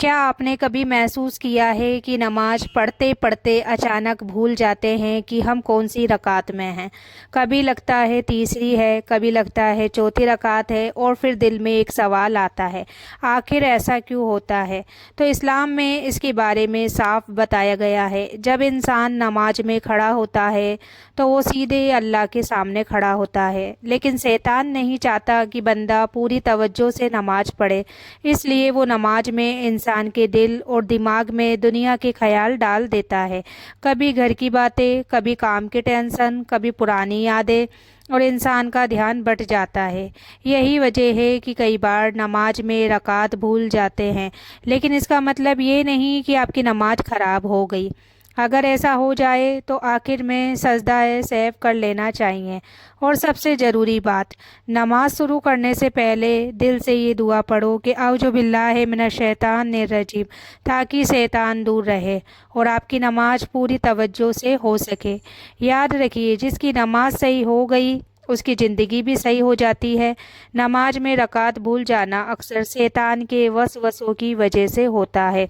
क्या आपने कभी महसूस किया है कि नमाज पढ़ते पढ़ते अचानक भूल जाते हैं कि हम कौन सी रकात में हैं। कभी लगता है तीसरी है, कभी लगता है चौथी रकात है, और फिर दिल में एक सवाल आता है, आखिर ऐसा क्यों होता है। तो इस्लाम में इसके बारे में साफ बताया गया है। जब इंसान नमाज में खड़ा होता है तो वो सीधे अल्लाह के सामने खड़ा होता है, लेकिन शैतान नहीं चाहता कि बंदा पूरी तवज्जो से नमाज पढ़े। इसलिए वो नमाज में इंसान के दिल और दिमाग में दुनिया के ख्याल डाल देता है। कभी घर की बातें, कभी काम की टेंशन, कभी पुरानी यादें, और इंसान का ध्यान बट जाता है। यही वजह है कि कई बार नमाज में रकात भूल जाते हैं, लेकिन इसका मतलब ये नहीं कि आपकी नमाज खराब हो गई। अगर ऐसा हो जाए तो आखिर में सजदा सैफ कर लेना चाहिए। और सबसे ज़रूरी बात, नमाज शुरू करने से पहले दिल से ये दुआ पढ़ो कि औज़ु बिल्लाहि मिनश शैतानिर रजीम, ताकि शैतान दूर रहे और आपकी नमाज पूरी तवज्जो से हो सके। याद रखिए, जिसकी नमाज सही हो गई उसकी ज़िंदगी भी सही हो जाती है। नमाज में रकात भूल जाना अक्सर शैतान के वसवसों की वजह से होता है,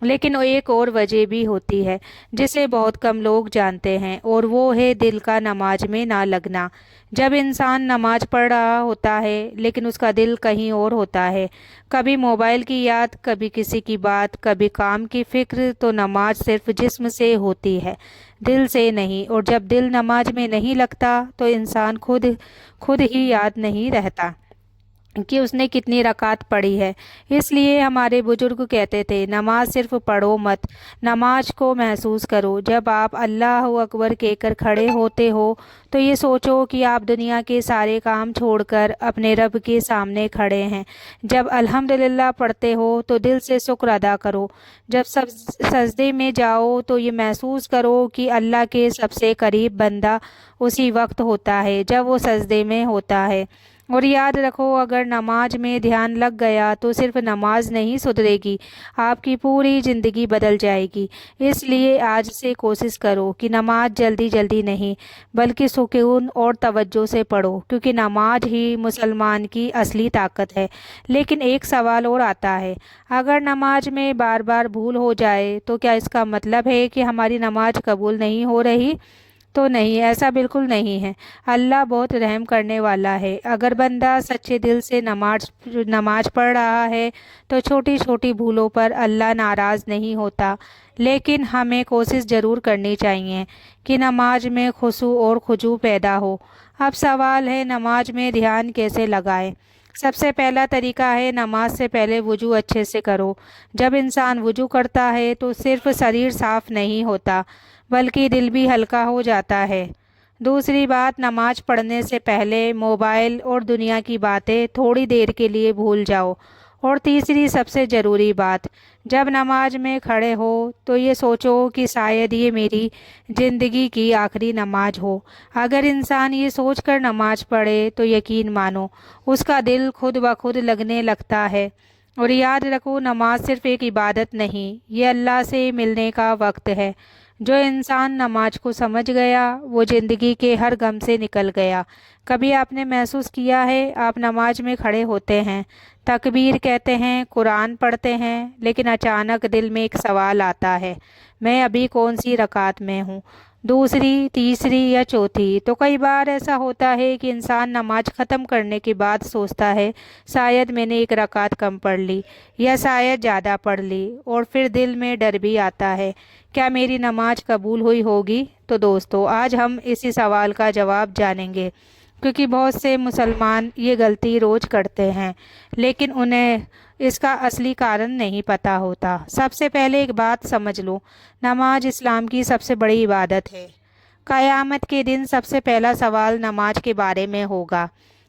लेकिन एक और वजह भी होती है जिसे बहुत कम लोग जानते हैं, और वो है दिल का नमाज में ना लगना। जब इंसान नमाज पढ़ रहा होता है लेकिन उसका दिल कहीं और होता है, कभी मोबाइल की याद, कभी किसी की बात, कभी काम की फिक्र, तो नमाज सिर्फ जिस्म से होती है, दिल से नहीं। और जब दिल नमाज में नहीं लगता तो इंसान खुद खुद ही याद नहीं रहता कि उसने कितनी रकात पढ़ी है। इसलिए हमारे बुजुर्ग कहते थे, नमाज सिर्फ पढ़ो मत, नमाज को महसूस करो। जब आप अल्लाह अकबर कहकर खड़े होते हो तो ये सोचो कि आप दुनिया के सारे काम छोड़कर अपने रब के सामने खड़े हैं। जब अल्हम्दुलिल्लाह पढ़ते हो तो दिल से शुक्र अदा करो। जब सब सजदे में जाओ तो ये महसूस करो कि अल्लाह के सबसे करीब बंदा उसी वक्त होता है जब वो सजदे में होता है। और याद रखो, अगर नमाज में ध्यान लग गया तो सिर्फ नमाज नहीं सुधरेगी, आपकी पूरी ज़िंदगी बदल जाएगी। इसलिए आज से कोशिश करो कि नमाज जल्दी जल्दी नहीं बल्कि सुकून और तवज्जो से पढ़ो, क्योंकि नमाज ही मुसलमान की असली ताकत है। लेकिन एक सवाल और आता है, अगर नमाज में बार बार भूल हो जाए तो क्या इसका मतलब है कि हमारी नमाज कबूल नहीं हो रही। तो नहीं, ऐसा बिल्कुल नहीं है। अल्लाह बहुत रहम करने वाला है। अगर बंदा सच्चे दिल से नमाज पढ़ रहा है तो छोटी छोटी भूलों पर अल्लाह नाराज़ नहीं होता। लेकिन हमें कोशिश ज़रूर करनी चाहिए कि नमाज में खुशू और खुजू पैदा हो। अब सवाल है, नमाज में ध्यान कैसे लगाएं। सबसे पहला तरीका है, नमाज से पहले वुजू अच्छे से करो। जब इंसान वुजू करता है तो सिर्फ शरीर साफ नहीं होता बल्कि दिल भी हल्का हो जाता है। दूसरी बात, नमाज पढ़ने से पहले मोबाइल और दुनिया की बातें थोड़ी देर के लिए भूल जाओ। और तीसरी सबसे ज़रूरी बात, जब नमाज में खड़े हो तो ये सोचो कि शायद ये मेरी ज़िंदगी की आखिरी नमाज हो। अगर इंसान ये सोचकर नमाज पढ़े तो यकीन मानो उसका दिल खुद ब खुद लगने लगता है। और याद रखो, नमाज सिर्फ एक इबादत नहीं, ये अल्लाह से मिलने का वक्त है। जो इंसान नमाज को समझ गया वो ज़िंदगी के हर गम से निकल गया। कभी आपने महसूस किया है, आप नमाज में खड़े होते हैं, तकबीर कहते हैं, कुरान पढ़ते हैं, लेकिन अचानक दिल में एक सवाल आता है, मैं अभी कौन सी रकात में हूँ, दूसरी, तीसरी या चौथी। तो कई बार ऐसा होता है कि इंसान नमाज ख़त्म करने के बाद सोचता है, शायद मैंने एक रकात कम पढ़ ली या शायद ज़्यादा पढ़ ली। और फिर दिल में डर भी आता है, क्या मेरी नमाज कबूल हुई होगी। तो दोस्तों, आज हम इसी सवाल का जवाब जानेंगे, क्योंकि बहुत से मुसलमान ये गलती रोज़ करते हैं लेकिन उन्हें इसका असली कारण नहीं पता होता। सबसे पहले एक बात समझ लो, नमाज इस्लाम की सबसे बड़ी इबादत है। क़यामत के दिन सबसे पहला सवाल नमाज के बारे में होगा।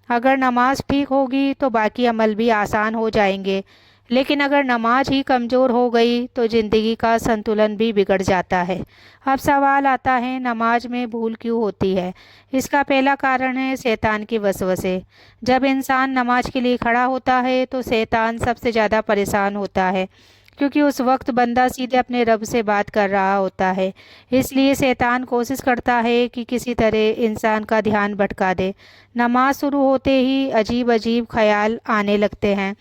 अगर नमाज ठीक होगी तो बाकी अमल भी आसान हो जाएंगे, लेकिन अगर नमाज ही कमज़ोर हो गई तो ज़िंदगी का संतुलन भी बिगड़ जाता है। अब सवाल आता है, नमाज में भूल क्यों होती है। इसका पहला कारण है शैतान के वसवसे। जब इंसान नमाज के लिए खड़ा होता है तो शैतान सबसे ज़्यादा परेशान होता है, क्योंकि उस वक्त बंदा सीधे अपने रब से बात कर रहा होता है। इसलिए शैतान कोशिश करता है कि किसी तरह इंसान का ध्यान भटका दे। नमाज शुरू होते ही अजीब अजीब ख्याल आने लगते हैं,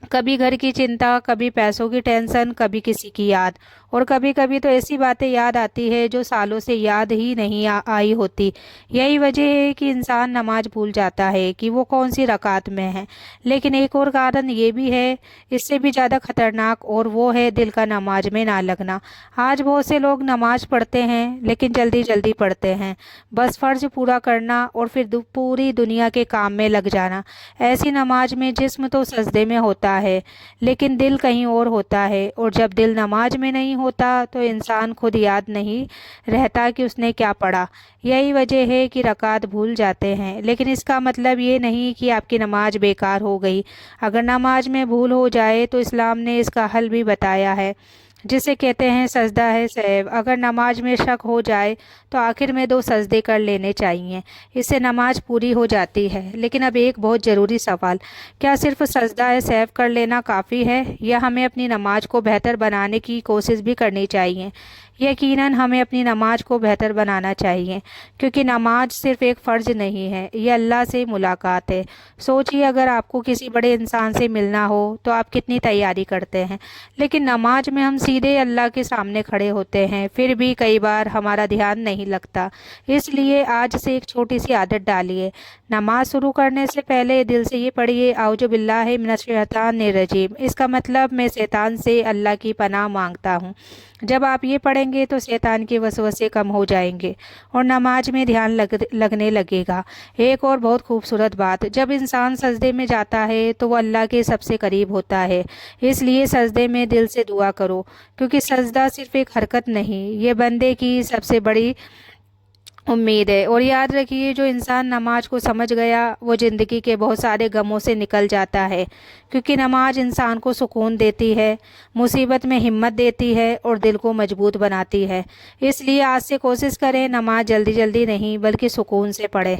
कभी घर की चिंता, कभी पैसों की टेंशन, कभी किसी की याद, और कभी कभी तो ऐसी बातें याद आती है जो सालों से याद ही नहीं आई होती। यही वजह है कि इंसान नमाज भूल जाता है कि वो कौन सी रकात में है। लेकिन एक और कारण ये भी है, इससे भी ज़्यादा खतरनाक, और वो है दिल का नमाज में ना लगना। आज बहुत से लोग नमाज पढ़ते हैं लेकिन जल्दी जल्दी पढ़ते हैं, बस फ़र्ज पूरा करना और फिर पूरी दुनिया के काम में लग जाना। ऐसी नमाज में जिस्म तो सजदे में होता है लेकिन दिल कहीं और होता है, और जब दिल नमाज में नहीं होता तो इंसान खुद याद नहीं रहता कि उसने क्या पढ़ा। यही वजह है कि रकात भूल जाते हैं, लेकिन इसका मतलब ये नहीं कि आपकी नमाज बेकार हो गई। अगर नमाज में भूल हो जाए तो इस्लाम ने इसका हल भी बताया है, जिसे कहते हैं सजदा है सहव। अगर नमाज में शक हो जाए तो आखिर में 2 सजदे कर लेने चाहिए, इससे नमाज पूरी हो जाती है। लेकिन अब एक बहुत ज़रूरी सवाल, क्या सिर्फ सजदा है सहव कर लेना काफ़ी है, या हमें अपनी नमाज को बेहतर बनाने की कोशिश भी करनी चाहिए? यकीनन हमें अपनी नमाज को बेहतर बनाना चाहिए, क्योंकि नमाज सिर्फ एक फ़र्ज नहीं है, ये अल्लाह से मुलाकात है। सोचिए, अगर आपको किसी बड़े इंसान से मिलना हो तो आप कितनी तैयारी करते हैं, लेकिन नमाज में हम सीधे अल्लाह के सामने खड़े होते हैं, फिर भी कई बार हमारा ध्यान नहीं लगता। इसलिए आज से एक छोटी सी आदत डालिए। नमाज शुरू करने से पहले दिल से ये पढ़िए, औज़ु बिल्लाहि मिनश शैतानिर रजीम। इसका मतलब मैं शैतान से अल्लाह की पनाह मांगता हूँ। जब आप ये पढ़ेंगे तो शैतान के वसवसे कम हो जाएंगे और नमाज में ध्यान लगने लगेगा। एक और बहुत खूबसूरत बात, जब इंसान सजदे में जाता है तो वो अल्लाह के सबसे करीब होता है। इसलिए सजदे में दिल से दुआ करो, क्योंकि सजदा सिर्फ एक हरकत नहीं, ये बंदे की सबसे बड़ी उम्मीद है। और याद रखिए, जो इंसान नमाज को समझ गया वो ज़िंदगी के बहुत सारे गमों से निकल जाता है, क्योंकि नमाज इंसान को सुकून देती है, मुसीबत में हिम्मत देती है और दिल को मजबूत बनाती है। इसलिए आज से कोशिश करें, नमाज जल्दी जल्दी नहीं बल्कि सुकून से पढ़ें।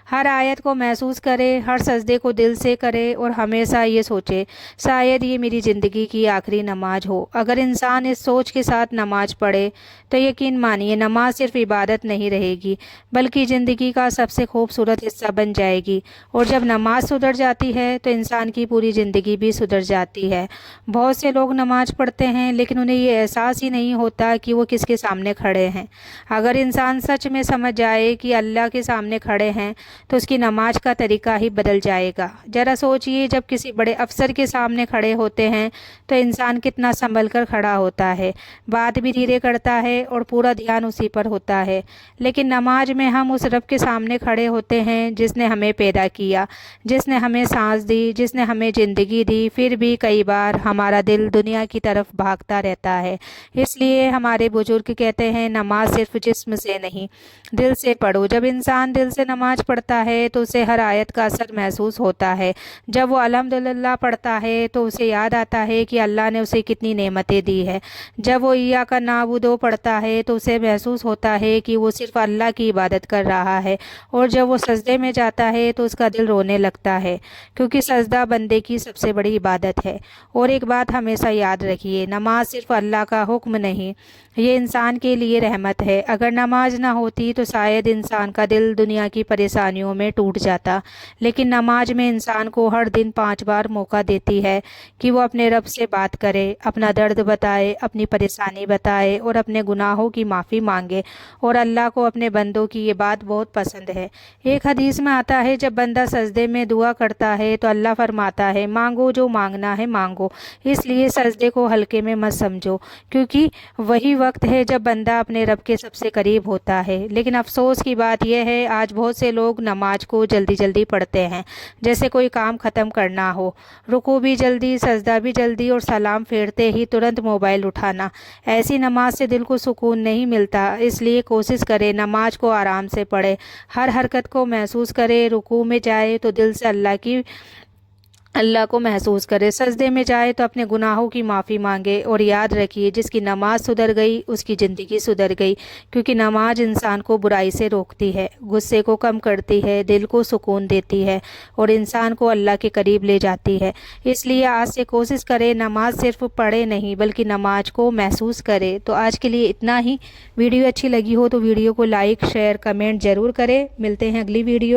हर आयत को महसूस करें, हर सजदे को दिल से करें, और हमेशा ये सोचें, शायद ये मेरी ज़िंदगी की आखिरी नमाज हो। अगर इंसान इस सोच के साथ नमाज पढ़े तो यकीन मानिए, नमाज सिर्फ इबादत नहीं रहेगी बल्कि ज़िंदगी का सबसे खूबसूरत हिस्सा बन जाएगी। और जब नमाज सुधर जाती है तो इंसान की पूरी ज़िंदगी भी सुधर जाती है। बहुत से लोग नमाज पढ़ते हैं लेकिन उन्हें ये एहसास ही नहीं होता कि वो किसके सामने खड़े हैं। अगर इंसान सच में समझ जाए कि अल्लाह के सामने खड़े हैं तो उसकी नमाज का तरीका ही बदल जाएगा। ज़रा सोचिए, जब किसी बड़े अफसर के सामने खड़े होते हैं तो इंसान कितना संभल कर खड़ा होता है, बात भी धीरे करता है और पूरा ध्यान उसी पर होता है। लेकिन नमाज में हम उस रब के सामने खड़े होते हैं जिसने हमें पैदा किया, जिसने हमें सांस दी, जिसने हमें ज़िंदगी दी। फिर भी कई बार हमारा दिल दुनिया की तरफ भागता रहता है। इसलिए हमारे बुजुर्ग कहते हैं, नमाज सिर्फ जिस्म से नहीं दिल से पढ़ो। जब इंसान दिल से नमाज पढ़ता है तो उसे हर आयत का असर महसूस होता है। जब वो अल्हम्दुलिल्लाह पढ़ता है तो उसे याद आता है कि अल्लाह ने उसे कितनी नेमतें दी है। जब वो इय्याका नअबुदु पढ़ता है तो उसे महसूस होता है कि वो सिर्फ अल्लाह की इबादत कर रहा है। और जब वो सजदे में जाता है तो उसका दिल रोने लगता है, क्योंकि सजदा बंदे की सबसे बड़ी इबादत है। और एक बात हमेशा याद रखिए, नमाज सिर्फ अल्लाह का हुक्म नहीं, ये इंसान के लिए रहमत है। अगर नमाज ना होती तो शायद इंसान का दिल दुनिया की परेशानियों में टूट जाता, लेकिन नमाज में इंसान को हर दिन 5 बार मौका देती है कि वो अपने रब से बात करे, अपना दर्द बताए, अपनी परेशानी बताए और अपने गुनाहों की माफ़ी मांगे। और अल्लाह को अपने बंदों की ये बात बहुत पसंद है। एक हदीस में आता है, जब बंदा सजदे में दुआ करता है तो अल्लाह फरमाता है, मांगो जो मांगना है मांगो। इसलिए सजदे को हल्के में मत समझो, क्योंकि वही वक्त है जब बंदा अपने रब के सबसे करीब होता है। लेकिन अफसोस की बात यह है, आज बहुत से लोग नमाज को जल्दी जल्दी पढ़ते हैं, जैसे कोई काम ख़त्म करना हो। रुकू भी जल्दी, सजदा भी जल्दी, और सलाम फेरते ही तुरंत मोबाइल उठाना। ऐसी नमाज से दिल को सुकून नहीं मिलता। इसलिए कोशिश करें, नमाज को आराम से पढ़े, हर हरकत को महसूस करें। रुकू में जाए तो दिल से अल्लाह को महसूस करे, सजदे में जाए तो अपने गुनाहों की माफ़ी मांगे। और याद रखिए, जिसकी नमाज सुधर गई उसकी ज़िंदगी सुधर गई, क्योंकि नमाज इंसान को बुराई से रोकती है, गुस्से को कम करती है, दिल को सुकून देती है और इंसान को अल्लाह के करीब ले जाती है। इसलिए आज से कोशिश करें, नमाज सिर्फ पढ़े नहीं बल्कि नमाज को महसूस करें। तो आज के लिए इतना ही। वीडियो अच्छी लगी हो तो वीडियो को लाइक शेयर कमेंट ज़रूर करें। मिलते हैं अगली वीडियो।